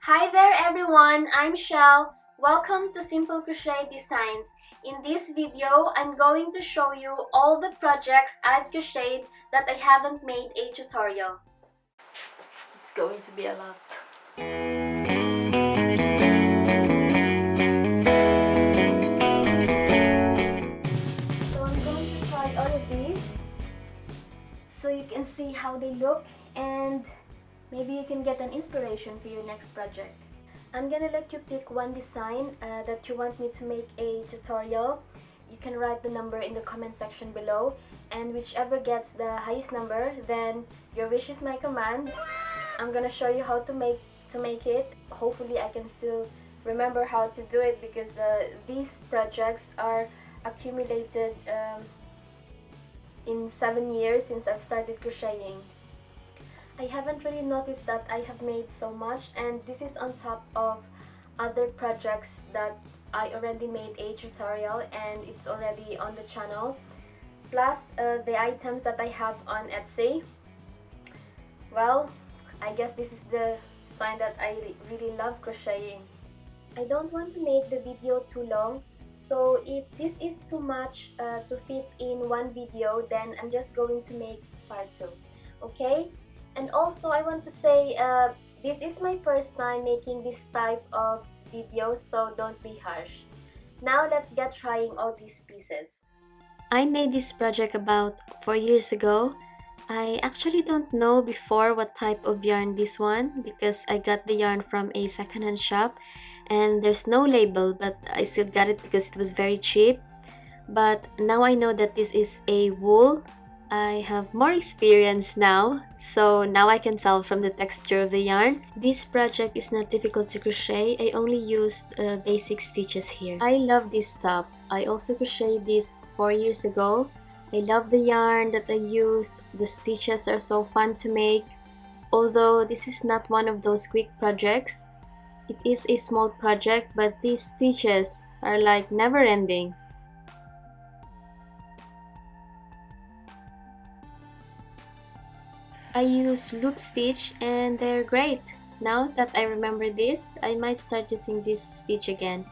Hi there everyone, I'm Shell. Welcome to Simple Crochet Designs. In this video, I'm going to show you all the projects I've crocheted that I haven't made a tutorial. It's going to be a lot. So I'm going to try all of these so you can see how they look and maybe you can get an inspiration for your next project. I'm gonna let you pick one design that you want me to make a tutorial. You can write the number in the comment section below, and whichever gets the highest number, then your wish is my command. I'm gonna show you how to make it. Hopefully I can still remember how to do it because these projects are accumulated in 7 years since I've started crocheting. I haven't really noticed that I have made so much, and this is on top of other projects that I already made a tutorial and it's already on the channel, plus the items that I have on Etsy. Well, I guess this is the sign that I really love crocheting. I don't want to make the video too long, so if this is too much to fit in one video, then I'm just going to make part 2, okay? And also I want to say this is my first time making this type of video, so don't be harsh. Now let's get trying all these pieces. I made this project about 4 years ago. I actually don't know before what type of yarn this one because I got the yarn from a secondhand shop and there's no label, but I still got it because it was very cheap. But now I know that this is a wool. I have more experience now, so now I can tell from the texture of the yarn. This project is not difficult to crochet. I only used basic stitches here. I love this top. I also crocheted this 4 years ago. I love the yarn that I used. The stitches are so fun to make. Although this is not one of those quick projects, it is a small project, but these stitches are like never ending. I use loop stitch and they're great. Now that I remember this, I might start using this stitch again.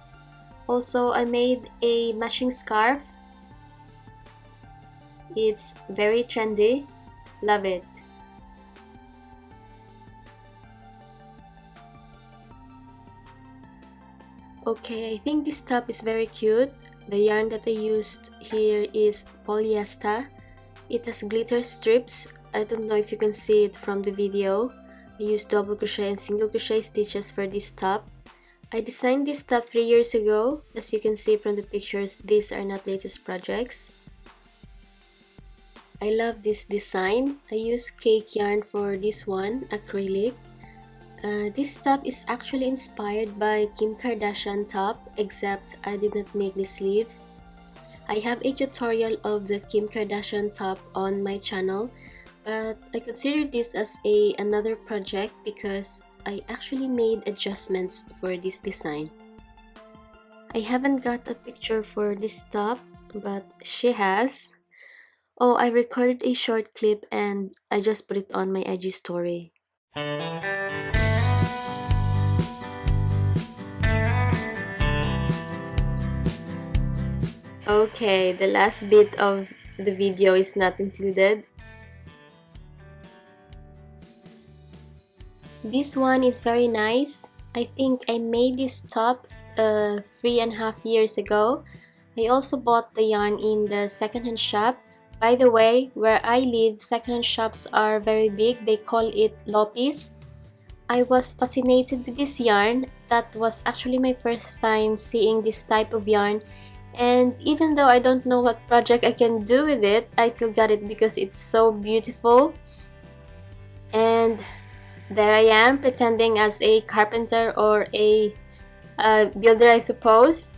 Also, I made a matching scarf. It's very trendy. Love it. Okay, I think this top is very cute. The yarn that I used here is polyester. It has glitter strips. I don't know if you can see it from the video. I used double crochet and single crochet stitches for this top. I designed this top 3 years ago. As you can see from the pictures, these are not latest projects. I love this design. I used cake yarn for this one, acrylic. This top is actually inspired by Kim Kardashian top, except I did not make the sleeve. I have a tutorial of the Kim Kardashian top on my channel, but I consider this as another project because I actually made adjustments for this design. I haven't got a picture for this top, but she has. Oh, I recorded a short clip and I just put it on my IG story. Okay, the last bit of the video is not included. This one is very nice. I think I made this top 3.5 years ago. I also bought the yarn in the secondhand shop. By the way, where I live, secondhand shops are very big. They call it lopis. I was fascinated with this yarn. That was actually my first time seeing this type of yarn. And even though I don't know what project I can do with it, I still got it because it's so beautiful. And there I am pretending as a carpenter or a builder, I suppose.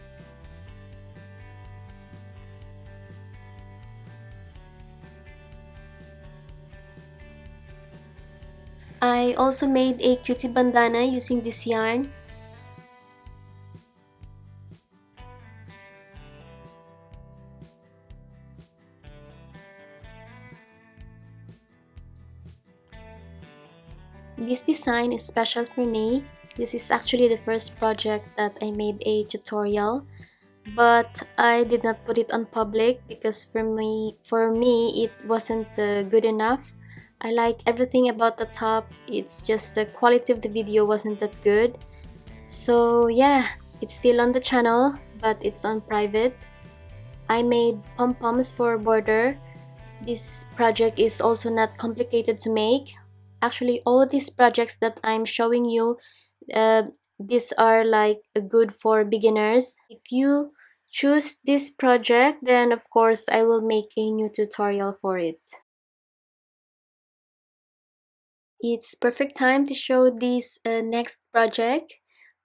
I also made a cutie bandana using this yarn. This design is special for me. This is actually the first project that I made a tutorial, but I did not put it on public because for me it wasn't good enough. I like everything about the top, it's just the quality of the video wasn't that good. So yeah, it's still on the channel, but it's on private. I made pom-poms for border. This project is also not complicated to make. Actually, all these projects that I'm showing you, uh, these are like good for beginners. If you choose this project, then of course I will make a new tutorial for it. It's perfect time to show this next project.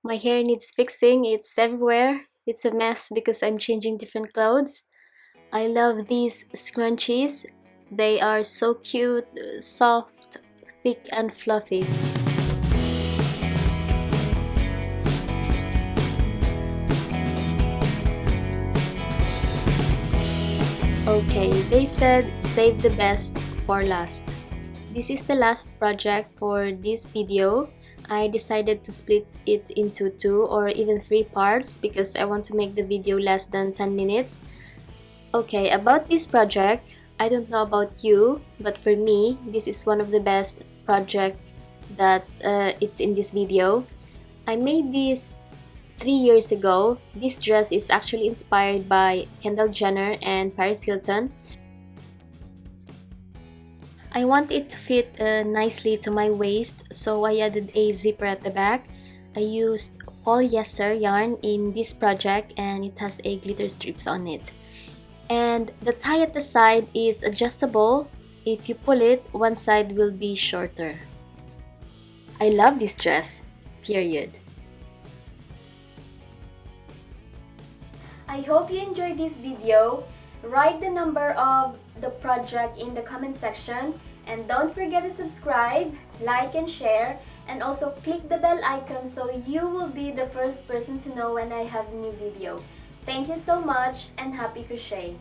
My hair needs fixing, it's everywhere. It's a mess because I'm changing different clothes. I love these scrunchies. They are so cute, soft, thick and fluffy. Okay, they said save the best for last. This is the last project for this video. I decided to split it into 2 or even 3 parts because I want to make the video less than 10 minutes. Okay, about this project, I don't know about you, but for me, this is one of the best project that it's in this video. I made this 3 years ago. This dress is actually inspired by Kendall Jenner and Paris Hilton. I want it to fit nicely to my waist, so I added a zipper at the back. I used polyester yarn in this project and it has a glitter strips on it. And the tie at the side is adjustable. If you pull it, one side will be shorter. I love this dress, period. I hope you enjoyed this video. Write the number of the project in the comment section and don't forget to subscribe, like and share, and also click the bell icon so you will be the first person to know when I have a new video. Thank you so much and happy crochet!